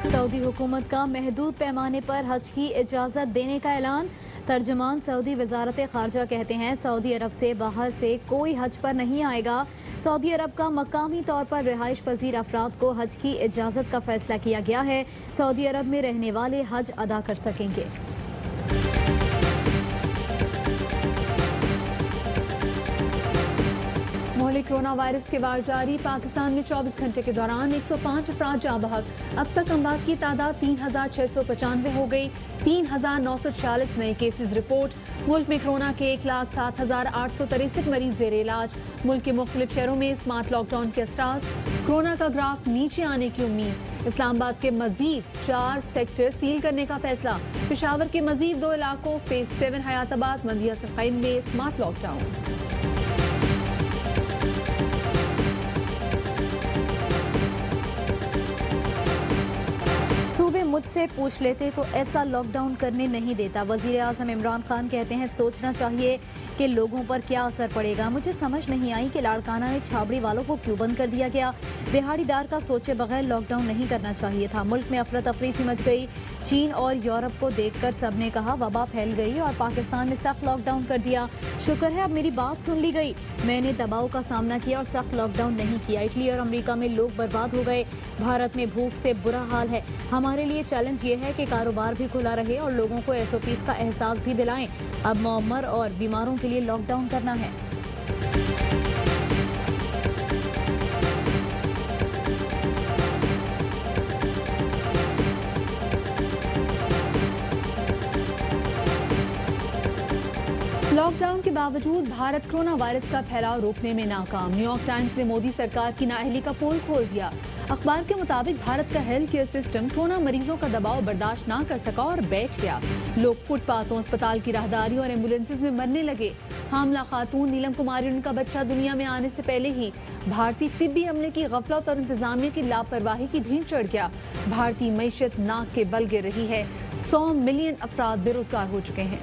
Saudi हुकूमत का महदूद पैमाने पर हज की इजाज़त देने का ऐलान। तर्जमान सऊदी वजारत खारजा कहते हैं सऊदी अरब से बाहर से कोई हज पर नहीं आएगा। सऊदी अरब का मकामी तौर पर रिहाइश पजीर अफराद को हज की इजाज़त का फैसला किया गया है। सऊदी अरब में रहने वाले हज अदा कर सकेंगे। मोहल्ले कोरोना वायरस के वार जारी। पाकिस्तान में 24 घंटे के दौरान 105 अफराद जाँ बहक। अब तक अमवात की तादाद 3695 हो गई। 3946 नए केसेस रिपोर्ट। मुल्क में कोरोना के 1,07,863 मरीज जेर इलाज। मुल्क के मुख्तलिफ शहरों में स्मार्ट लॉकडाउन के असरात। कोरोना का ग्राफ नीचे आने की उम्मीद। इस्लामाबाद के मजीद 4 सेक्टर सील करने का फैसला। पेशावर के मजीद 2 इलाकों फेज 7 हयाताबाद मंदिया सफाइन में स्मार्ट लॉकडाउन। सूबे मुझसे पूछ लेते तो ऐसा लॉकडाउन करने नहीं देता। वजीर आज़म इमरान खान कहते हैं सोचना चाहिए कि लोगों पर क्या असर पड़ेगा। मुझे समझ नहीं आई कि लाड़काना में छाबड़ी वालों को क्यों बंद कर दिया गया। दिहाड़ीदार का सोचे बगैर लॉकडाउन नहीं करना चाहिए था। मुल्क में अफरा तफरी सी मच गई। चीन और यूरोप को देखकर सबने कहा वबा फैल गई और पाकिस्तान ने सख्त लॉकडाउन कर दिया। शुक्र है अब मेरी बात सुन ली गई। मैंने दबाव का सामना किया और सख्त लॉकडाउन नहीं किया। इटली और अमेरिका में लोग बर्बाद हो गए। भारत में भूख से बुरा हाल है। हमारे लिए चैलेंज ये है कि कारोबार भी खुला रहे और लोगों को SOPs का एहसास भी दिलाएं। अब मुअम्मर और बीमारों के लिए लॉकडाउन करना है। लॉकडाउन के बावजूद भारत कोरोना वायरस का फैलाव रोकने में नाकाम। न्यूयॉर्क टाइम्स ने मोदी सरकार की नाअहली का पोल खोल दिया। अखबार के मुताबिक भारत का हेल्थ केयर सिस्टम कोरोना मरीजों का दबाव बर्दाश्त ना कर सका और बैठ गया। लोग फुटपाथों, अस्पताल की राहदारी और एम्बुलेंसेज में मरने लगे। हामला खातून नीलम कुमारी और उनका बच्चा दुनिया में आने से पहले ही भारतीय तिब्बी अमले की गफलत और इंतजामिया की लापरवाही की भीड़ चढ़ गया। भारतीय मईशत नाक के बल गिर रही है। 100 मिलियन अफराद बेरोजगार हो चुके हैं।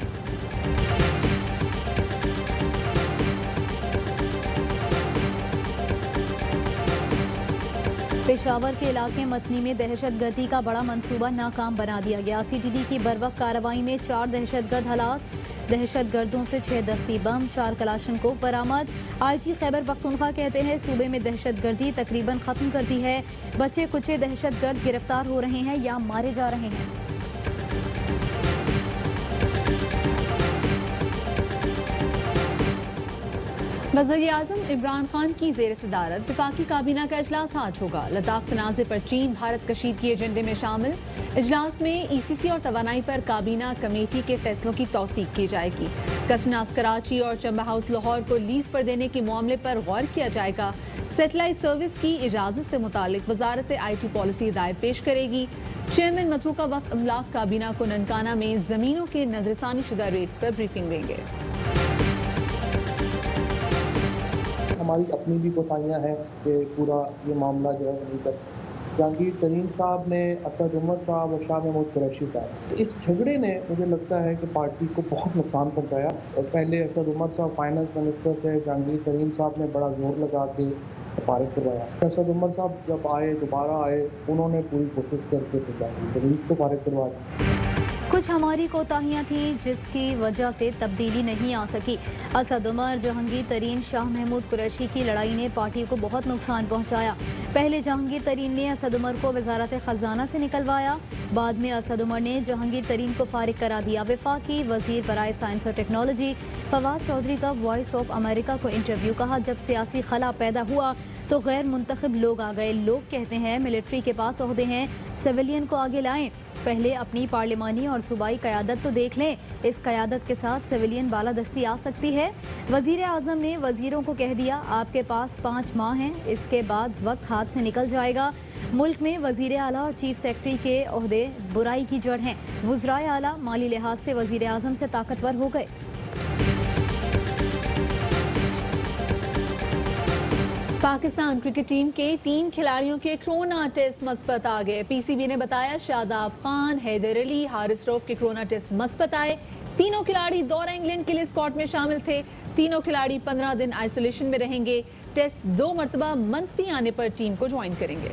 पेशावर के इलाके मतनी में दहशतगर्दी का बड़ा मंसूबा नाकाम बना दिया गया। CTD की बरवक्त कार्रवाई में 4 दहशतगर्द हलाक। दहशतगर्दों से 6 दस्ती बम, 4 कलाशनकोव बरामद। IG खैबर पख्तूनख्वा कहते हैं सूबे में दहशतगर्दी तकरीबन खत्म कर दी है। बचे कुचे दहशतगर्द गिरफ्तार हो रहे हैं या मारे जा रहे हैं। वज़ीर-ए-आज़म इमरान खान की ज़ेर सदारत वफाकी काबीना का इजलास आज होगा। लद्दाख तनाज़े पर चीन भारत कशीदगी एजेंडे में शामिल। इजलास में ECC और तवानाई पर काबीना कमेटी के फैसलों की तौसीक की जाएगी। कसनास कराची और चंबा हाउस लाहौर को लीज पर देने के मामले पर गौर किया जाएगा। सैटेलाइट सर्विस की इजाज़त से मुतालिक वजारत IT पॉलिसी हिदायत पेश करेगी। चेयरमैन मतरूका वक्त अमलाक काबीना को ननकाना में ज़मीनों के नजरसानी शुदा रेट्स पर ब्रीफिंग देंगे। हमारी अपनी भी कोताहियाँ हैं कि पूरा ये मामला जो है नहीं कर सकते। जहांगीर तरीन साहब ने, असद उमर साहब और शाह महमूद कुरैशी साहब, तो इस झगड़े ने मुझे लगता है कि पार्टी को बहुत नुकसान पहुँचाया। और पहले असद उमर साहब फाइनेंस मिनिस्टर थे, जहांगीर तरीन साहब ने बड़ा जोर लगा के पारित करवाया। असद उमर साहब जब आए, दोबारा आए, उन्होंने पूरी कोशिश करके जहांगीर तरीन को पारित करवाया। कुछ हमारी कोताहियां थी जिसकी वजह से तब्दीली नहीं आ सकी। असद उमर, जहांगीर तरीन, शाह महमूद कुरैशी की लड़ाई ने पार्टी को बहुत नुकसान पहुंचाया। पहले जहांगीर तरीन ने असद उमर को वजारत खजाना से निकलवाया। बाद में असद उमर ने जहांगीर तरीन को फारिग करा दिया। वफाकी वजीर बराए साइंस और टेक्नोलॉजी फवाद चौधरी का वॉइस ऑफ अमेरिका को इंटरव्यू। कहा जब सियासी खला पैदा हुआ तो गैर मुंतखब लोग आ गए। लोग कहते हैं मिलिट्री के पास ओहदे हैं, सिविलियन को आगे लाएं। पहले अपनी पार्लिमानी और सूबाई क़यादत तो देख लें। इस क़यादत के साथ सिविलियन बालादस्ती आ सकती है। वज़ीर आज़म ने वज़ीरों को कह दिया आपके पास 5 माह हैं, इसके बाद वक्त हाथ से निकल जाएगा। मुल्क में वज़ीर आला और चीफ सेक्रेटरी के ओहदे बुराई की जड़ हैं। वज़राए आला माली लिहाज से वज़ीर आज़म से ताकतवर हो गए। पाकिस्तान क्रिकेट टीम के 3 खिलाड़ियों के कोरोना टेस्ट मस्बत आ गए। PCB ने बताया शादाब खान, हैदर अली, हारिस रऊफ के कोरोना टेस्ट मस्बत आए। तीनों खिलाड़ी दौरा इंग्लैंड के लिए स्क्वाड में शामिल थे। तीनों खिलाड़ी 15 दिन आइसोलेशन में रहेंगे। टेस्ट 2 मरतबा मंफी आने पर टीम को ज्वाइन करेंगे।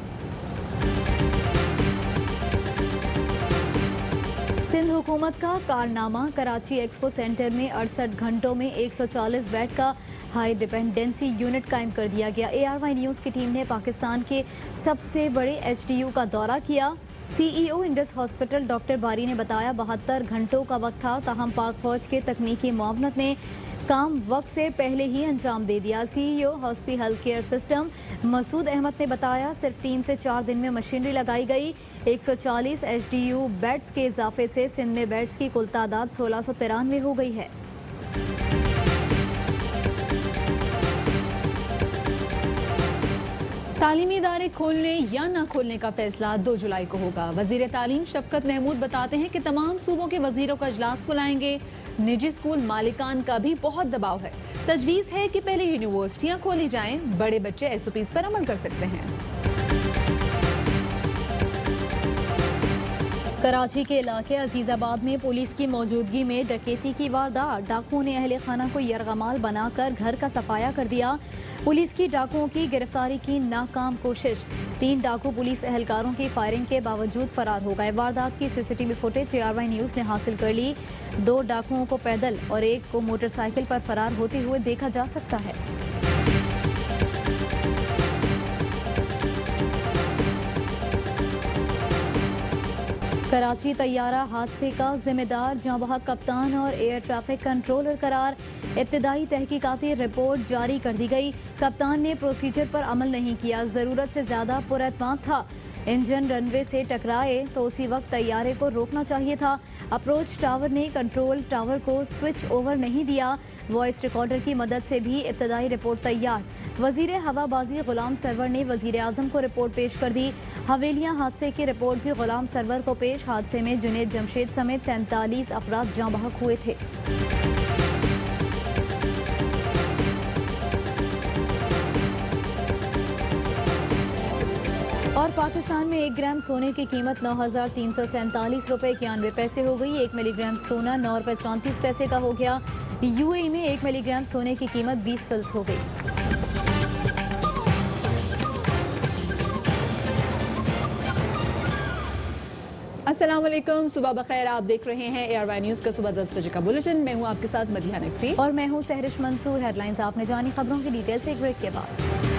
सिंध हुकूमत का कारनामा, कराची एक्सपो सेंटर में 68 घंटों में 140 बेड का हाई डिपेंडेंसी यूनिट कायम कर दिया गया। ARY न्यूज़ की टीम ने पाकिस्तान के सबसे बड़े HDU का दौरा किया। CEO इंडस हॉस्पिटल डॉक्टर बारी ने बताया 72 घंटों का वक्त था, ताहम पाक फौज के तकनीकी मुआवनत ने काम वक्त से पहले ही अंजाम दे दिया। CEO हॉस्पी health care system Masood Ahmad ने बताया सिर्फ 3 से 4 दिन में मशीनरी लगाई गई। 140 HDU बेड्स के इजाफे से सिंध में बेड्स की कुल तादाद 1693 हो गई है। तालीमी इदारे खोलने या न खोलने का फैसला 2 जुलाई को होगा। वजीर तालीम शफकत महमूद बताते हैं कि तमाम सूबों के वजीरों का इजलास बुलाएंगे। निजी स्कूल मालिकान का भी बहुत दबाव है। तजवीज़ है कि पहले यूनिवर्सिटियां खोली जाएं, बड़े बच्चे SOPs पर अमल कर सकते हैं। कराची के इलाके अजीजाबाद में पुलिस की मौजूदगी में डकैती की वारदात। डाकुओं ने अहले खाना को यरगमाल बनाकर घर का सफाया कर दिया। पुलिस की डाकुओं की गिरफ्तारी की नाकाम कोशिश। 3 डाकू पुलिस एहलकारों की फायरिंग के बावजूद फरार हो गए। वारदात की CCTV फुटेज ARY न्यूज़ ने हासिल कर ली। 2 डाकुओं को पैदल और 1 को मोटरसाइकिल पर फरार होते हुए देखा जा सकता है। कराची तैयारा हादसे का जिम्मेदार जहां कप्तान और एयर ट्रैफिक कंट्रोलर करार। इब्तिदाई तहकीकाती रिपोर्ट जारी कर दी गई। कप्तान ने प्रोसीजर पर अमल नहीं किया, ज़रूरत से ज़्यादा पुरएतमाद था। इंजन रनवे से टकराए तो उसी वक्त तैयारे को रोकना चाहिए था। अप्रोच टावर ने कंट्रोल टावर को स्विच ओवर नहीं दिया। वॉइस रिकॉर्डर की मदद से भी इब्तदाई रिपोर्ट तैयार। वजीर हवाबाजी गुलाम सरवर ने वजीर आजम को रिपोर्ट पेश कर दी। हवेलियां हादसे की रिपोर्ट भी गुलाम सरवर को पेश। हादसे में जुनेद जमशेद समेत 47 अफराद जाँ बहक हुए थे। और पाकिस्तान में 1 ग्राम सोने की कीमत 9,347 रुपये 91 पैसे हो गई। 1 मिलीग्राम सोना 9 रुपये 34 पैसे का हो गया। UAE में 1 मिलीग्राम सोने की कीमत 20 फिल्स हो गई। अस्सलाम वालेकुम, सुबह बखैर। आप देख रहे हैं ARY न्यूज़ का सुबह 10 बजे का बुलेटिन। मैं हूं आपके साथ मदिहा नकवी और मैं हूं सहरिश मंसूर। हेडलाइंस आपने जानी, खबरों की डिटेल से एक ब्रेक के बाद।